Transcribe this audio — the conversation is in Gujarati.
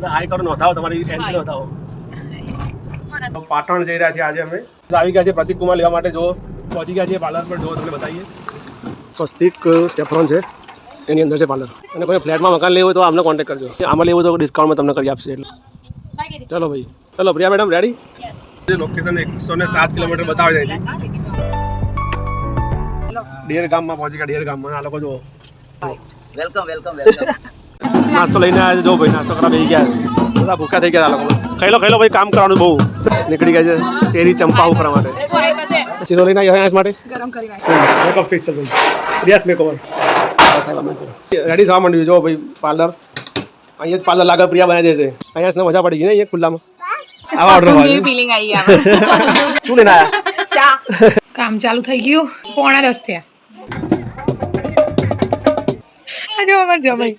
હાઈ કરો નોંધાવો તમારી એન્ટ્રી નોંધાવો પાટણ જઈ રહ્યા છીએ આજે અમે આવી ગયા છે પ્રતિક કુમાર લેવા માટે જો પહોંચી ગયા છીએ પાર્લર પર જો તમને બતાવીએ સ્વસ્તિક સેફ્રોન છે એની અંદર છે પાર્લર અને કોઈ ફ્લેટમાં મકાન લેવું હોય તો અમને કોન્ટેક્ટ કરજો આમાં લેવું તો ડિસ્કાઉન્ટમાં તમને કરી આપશે એટલે ચલો ભાઈ ચલો Priya madam ready location 107 kilometre બતાવે છે ડેર ગામમાં પહોંચી ગયા ડેર ગામમાં આ લોકો જો વેલકમ વેલકમ વેલકમ નાસ્તો લઈને આવ્યા જો ભાઈ નાસ્તો કરવા બેસી ગયા બધા ભૂખ્યા થઈ ગયા આ લોકો ખાઈ લો ભાઈ કામ કરવાનું બહુ નીકળી ગયા છે શેરી ચંપા ઉપર માટે સીધો લઈને આવ્યા માટે ગરમ કરી મેકઅપ ફેશિયલ ભાઈ રિયાસ મેકઓવર રેડી થવા માંડ્યું જો ભાઈ પાર્લર અહીંયા જ પાર્લર લાગે પ્રિયા બનાવી દેશે અહીંયા મજા પડી ગઈ ને અહીંયા ખુલ્લામાં આવા ઓર્ડર ફીલિંગ આવી આવે શું લઈને આવ્યા ચા કામ ચાલુ થઈ ગયું 9:45 થયા આજે અમાર જમાઈ